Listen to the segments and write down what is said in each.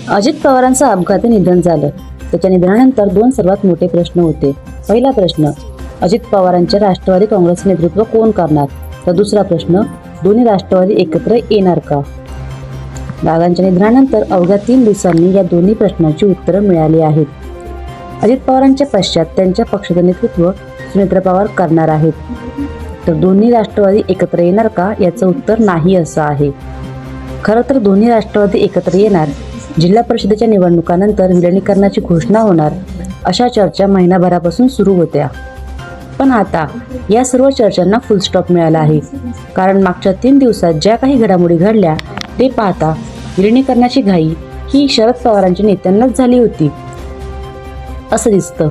अजित पवारांचं अपघाती निधन झालं. त्याच्या निधनानंतर दोन सर्वात मोठे प्रश्न होते. पहिला प्रश्न, अजित पवारांचे राष्ट्रवादी काँग्रेस नेतृत्व कोण करणार? तर दुसरा प्रश्न, दोन्ही राष्ट्रवादी एकत्र येणार का? दादांच्या निधनानंतर अवघ्या 3 दिवसांनी या दोन्ही प्रश्नांची उत्तरं मिळाली आहेत. अजित पवारांच्या पश्चात त्यांच्या पक्षाचं नेतृत्व सुनेत्रा पवार करणार आहेत. तर दोन्ही राष्ट्रवादी एकत्र येणार का? याचं उत्तर नाही असं आहे. खरं तर दोन्ही राष्ट्रवादी एकत्र येणार, जिल्हा परिषदेच्या निवडणुकानंतर विलिनीकरणाची घोषणा होणार, अशा चर्चा महिनाभरापासून सुरू होत्या. पण आता या सर्व चर्चांना फुलस्टॉप मिळाला आहे. कारण मागच्या 3 दिवसात ज्या काही घडामोडी घडल्या ते पाहता विलिनीकरणाची घाई ही शरद पवारांच्या नेत्यांनाच झाली होती असं दिसतं.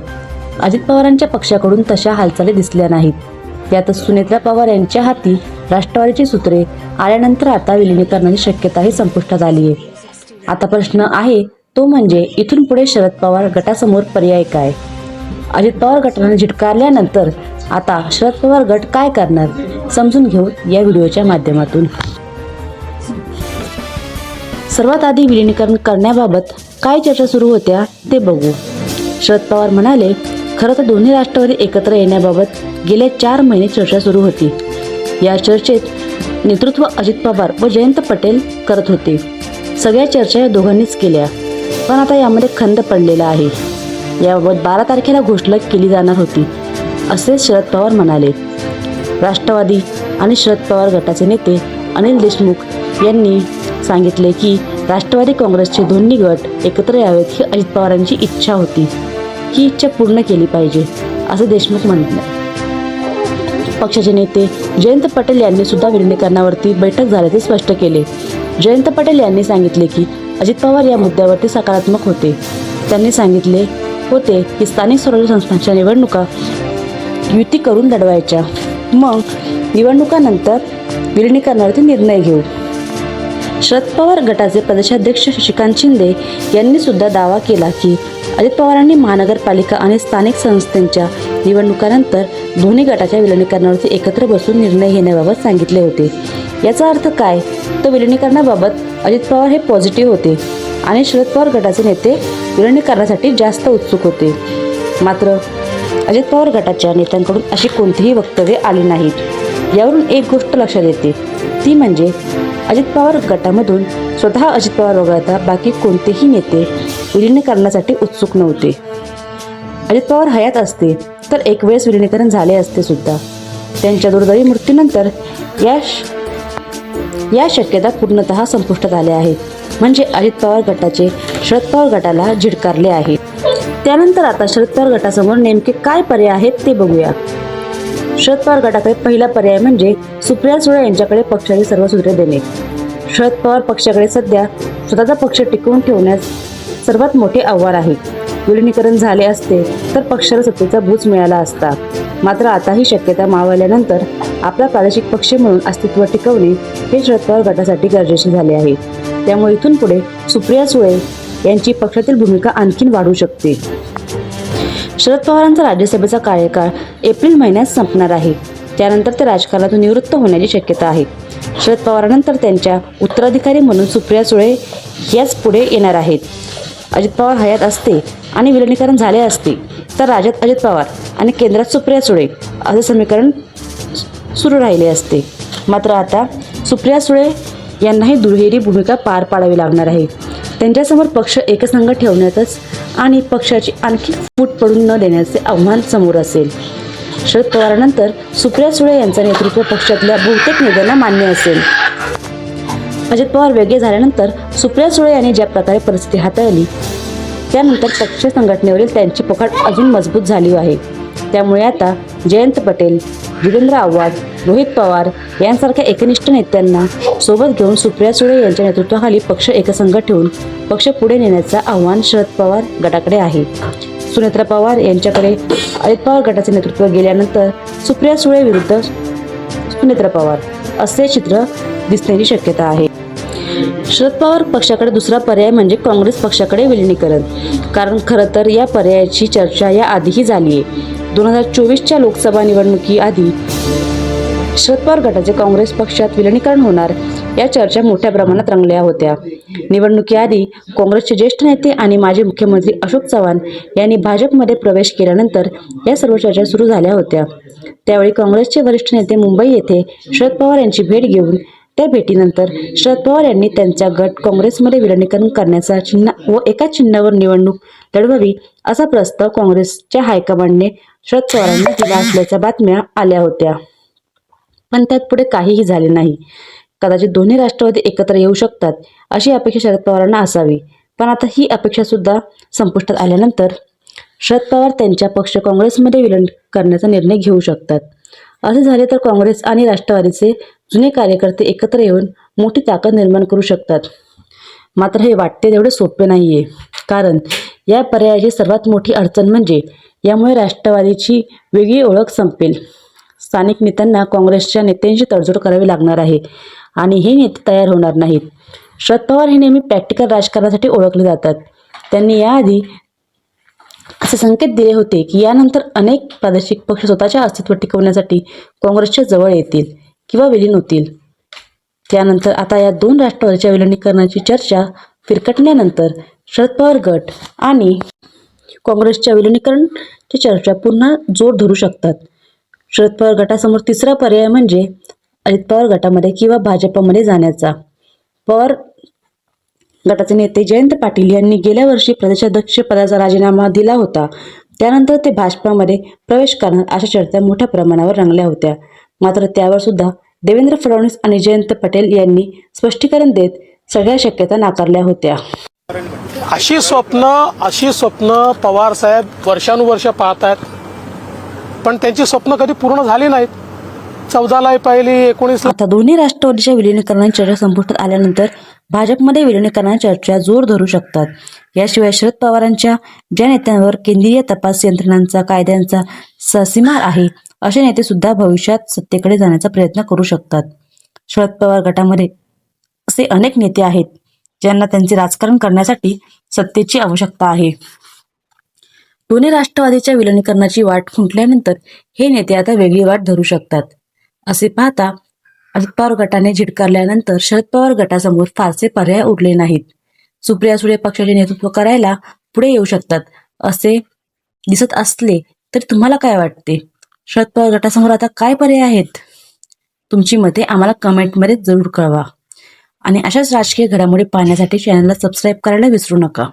अजित पवारांच्या पक्षाकडून तशा हालचाली दिसल्या नाहीत. त्यातच सुनेत्रा पवार यांच्या हाती राष्ट्रवादीची सूत्रे आल्यानंतर आता विलिनीकरणाची शक्यताही संपुष्टात आली आहे. आता प्रश्न आहे तो म्हणजे इथून पुढे शरद पवार गटासमोर पर्याय काय? अजित पवार गटाने झिटकारल्यानंतर आता शरद पवार गट काय करणार? समजून घेऊ या व्हिडिओच्या माध्यमातून. सर्वात आधी विलिनीकरण करण्याबाबत काय चर्चा सुरू होत्या ते बघू. शरद पवार म्हणाले, खरं तर दोन्ही राष्ट्रवादी एकत्र येण्याबाबत गेल्या 4 महिने चर्चा सुरू होती. या चर्चेत नेतृत्व अजित पवार व जयंत पटेल करत होते. सगळ्या चर्चा या दोघांनीच केल्या. पण आता यामध्ये खंड पडलेला आहे. याबाबत 12 तारखेला घोषणा केली जाणार होती असे शरद पवार म्हणाले. राष्ट्रवादी आणि शरद पवार गटाचे नेते अनिल देशमुख यांनी सांगितले की राष्ट्रवादी काँग्रेसचे दोन्ही गट एकत्र यावेत ही अजित पवारांची इच्छा होती. ही इच्छा पूर्ण केली पाहिजे असं देशमुख म्हणाले. पक्षाचे नेते जयंत पटेल यांनी सुद्धा विलिनीकरणावरती बैठक झाल्याचे स्पष्ट केले. जयंत पटेल यांनी सांगितले की अजित पवार या मुद्द्यावरती सकारात्मक होते. त्यांनी सांगितले होते की स्थानिक स्वराज्य संस्थांच्या निवडणुका युती करून लढवायच्या, मग निवडणुकानंतर विलिनीकरणावरती निर्णय घेऊ. शरद पवार गटाचे प्रदेशाध्यक्ष शशिकांत शिंदे यांनी सुद्धा दावा केला की अजित पवारांनी महानगरपालिका आणि स्थानिक संस्थांच्या निवडणुकानंतर दोन्ही गटाच्या विलिनीकरणावरती एकत्र बसून निर्णय घेण्याबाबत सांगितले होते. याचा अर्थ काय? तर विलिनीकरणाबाबत अजित पवार हे पॉझिटिव्ह होते आणि शरद पवार गटाचे नेते विलिनीकरणासाठी जास्त उत्सुक होते. मात्र अजित पवार गटाच्या नेत्यांकडून अशी कोणतीही वक्तव्ये आली नाहीत. यावरून एक गोष्ट लक्षात येते, ती म्हणजे अजित पवार गटामधून स्वतः अजित पवार वगळता बाकी कोणतेही नेते विलिनीकरणासाठी उत्सुक नव्हते. अजित पवार हयात असते तर एक वेळेस विलिनीकरण झाले असते सुद्धा. त्यांच्या दुर्दैवी मृत्यूनंतर या शक्यता पूर्णतः संपुष्टात आल्या आहेत. म्हणजे अजित पवार गटाचे शरद पवार गटाला झिडकारले आहे. त्यानंतर आता शरद पवार गटासमोर नेमके काय पर्याय आहेत ते बघूया. शरद पवार गटाकडे पहिला पर्याय म्हणजे सुप्रिया सुळे यांच्याकडे पक्षाची सर्व सूत्रे देणे. शरद पवार पक्षाकडे सध्या स्वतःचा पक्ष टिकवून ठेवण्यास सर्वात मोठे आव्हान आहे. विलिनीकरण झाले असते तर पक्षाला सत्तेचा बूच मिळाला असता. मात्र आता ही शक्यता मावळल्यानंतर आपला प्रादेशिक पक्ष म्हणून अस्तित्व टिकवणे हे शरद पवार गटासाठी गरजेचे झाले आहे. त्यामुळे इथून पुढे सुप्रिया सुळे यांची पक्षातील भूमिका आणखीन वाढू शकते. शरद पवारांचा राज्यसभेचा कार्यकाळ एप्रिल महिन्यात संपणार आहे. त्यानंतर ते राजकारणातून निवृत्त होण्याची शक्यता आहे. शरद पवारांनंतर त्यांच्या उत्तराधिकारी म्हणून सुप्रिया सुळे याच पुढे येणार आहेत. अजित पवार हयात असते आणि विलिनीकरण झाले असते तर राज्यात अजित पवार आणि केंद्रात सुप्रिया सुळे असे समीकरण सुरू राहिले असते. मात्र आता सुप्रिया सुळे यांनाही दुहेरी भूमिका पार पाडावी लागणार आहे. त्यांच्यासमोर पक्ष एकसंघ ठेवण्यातच आणि पक्षाची आणखी फूट पडून न देण्याचे आव्हान समोर असेल. शरद पवारांनंतर सुप्रिया सुळे यांचं नेतृत्व पक्षातल्या बहुतेक नेत्यांना मान्य असेल. अजित पवार वेगळे झाल्यानंतर सुप्रिया सुळे यांनी ज्या प्रकारे परिस्थिती हाताळली त्यानंतर पक्ष संघटनेवरील त्यांची पकड अजून मजबूत झाली आहे. त्यामुळे आता जयंत पटेल, जितेंद्र आव्हाड, रोहित पवार यांसारख्या एकनिष्ठ नेत्यांना सोबत घेऊन सुप्रिया सुळे यांच्या नेतृत्वाखाली पक्ष एकसंघ ठेवून पक्ष पुढे नेण्याचं आव्हान शरद पवार गटाकडे आहे. सुनेत्रा पवार यांच्याकडे अजित पवार गटाचे नेतृत्व गेल्यानंतर सुप्रिया सुळे विरुद्ध सुनेत्रा पवार असे चित्र दिसण्याची शक्यता आहे. शरद पवार पक्षाकडे दुसरा पर्याय म्हणजे काँग्रेस पक्षाकडे विलिनीकरण. कारण खरं तर या पर्यायाची चर्चा या आधीही झाली आहे. 2024च्या लोकसभा निवडणुकीआधी शरद पवार गटाचे काँग्रेस पक्षात विलिनीकरण होणार या चर्चा मोठ्या प्रमाणात रंगल्या होत्या. निवडणुकीआधी काँग्रेसचे ज्येष्ठ नेते आणि माजी मुख्यमंत्री अशोक चव्हाण यांनी भाजपमध्ये प्रवेश केल्यानंतर या सर्व चर्चा सुरू झाल्या होत्या. त्यावेळी काँग्रेसचे वरिष्ठ नेते मुंबई येथे शरद पवार यांची भेट घेऊन त्या भेटीनंतर शरद पवार यांनी त्यांचा गट काँग्रेसमध्ये विलीनीकरण करण्याचा चिन्ह व एका चिन्हावर निवडणूक लढवावी असा प्रस्ताव काँग्रेसच्या हायकमांडने शरद पवारांना दिला असल्याच्या बातम्या आल्या होत्या. पण त्यात पुढे काहीही झाले नाही. कदाचित दोन्ही राष्ट्रवादी एकत्र येऊ शकतात अशी अपेक्षा शरद पवारांना असावी. पण आता ही अपेक्षा सुद्धा संपुष्टात आल्यानंतर शरद पवार त्यांच्या पक्ष काँग्रेसमध्ये विलीन करण्याचा निर्णय घेऊ शकतात. असे झाले तर काँग्रेस आणि राष्ट्रवादीचे जुने कार्यकर्ते एकत्र येऊन मोठी ताकद निर्माण करू शकतात. मात्र हे वाटते तेवढे सोपे नाहीये. कारण या पर्यायाची सर्वात मोठी अडचण म्हणजे यामुळे राष्ट्रवादीची वेगळी ओळख संपेल. स्थानिक नेत्यांना काँग्रेसच्या नेत्यांशी तडजोड करावी लागणार आहे आणि हे नेते तयार होणार नाहीत. शरद पवार हे नेहमी प्रॅक्टिकल राजकारणासाठी ओळखले जातात. त्यांनी याआधी असे संकेत दिले होते की यानंतर अनेक प्रादेशिक पक्ष स्वतःचे अस्तित्व टिकवण्यासाठी काँग्रेसच्या जवळ येतील किंवा विलीन होतील. त्यानंतर आता या दोन राष्ट्रवादीच्या विलिनीकरणाची चर्चा फिरकटल्यानंतर शरद पवार गट आणि काँग्रेसच्या विलिनीकरणाची चर्चा पुन्हा जोर धरू शकतात. शरद पवार गटासमोर तिसरा पर्याय म्हणजे अजित पवार गटामध्ये किंवा भाजपमध्ये जाण्याचा. पवार गटाचे नेते जयंत पाटील यांनी गेल्या वर्षी प्रदेशाध्यक्ष पदाचा राजीनामा दिला होता. त्यानंतर ते भाजपामध्ये प्रवेश करणार अशा चर्चा मोठ्या प्रमाणावर रंगल्या होत्या. मात्र त्यावर सुद्धा देवेंद्र फडणवीस आणि जयंत पाटील यांनी स्पष्टीकरण देत सगळ्या शक्यता नाकारल्या होत्या. अशी स्वप्न पवार साहेब वर्षानुवर्ष पाहत आहेत, पण त्यांची स्वप्न कधी पूर्ण झाली नाहीत. 14ला पहिली, 19ला. आता दोन्ही राष्ट्रवादीच्या विलिनीकरणाची चर्चा संपुष्टात आल्यानंतर भाजपमध्ये विलिनीकरणाची चर्चा जोर धरू शकतात. याशिवाय शरद पवारांच्या ज्या नेत्यांवर केंद्रीय तपास यंत्रणांचा कायद्यांचा सीमार आहे असे नेते सुद्धा भविष्यात सत्तेकडे जाण्याचा प्रयत्न करू शकतात. शरद पवार गटामध्ये असे अनेक नेते आहेत ज्यांना त्यांचे राजकारण करण्यासाठी सत्तेची आवश्यकता आहे. दोन्ही राष्ट्रवादीच्या विलिनीकरणाची वाट खुंटल्यानंतर हे नेते आता वेगळी वाट धरू शकतात. असे पाहता अजित पवार गटाने झिडकारल्यानंतर शरद पवार गटासमोर फारसे पर्याय उरले नाहीत. सुप्रिया सुळे पक्षाचे नेतृत्व करायला पुढे येऊ शकतात असे दिसत असले तरी तुम्हाला काय वाटते? शरद पवार गटासमोर आता काय पर्याय आहेत? तुमची मते आम्हाला कमेंटमध्ये जरूर कळवा आणि अशाच राजकीय घडामोडी पाहण्यासाठी चॅनलला सबस्क्राईब करायला विसरू नका.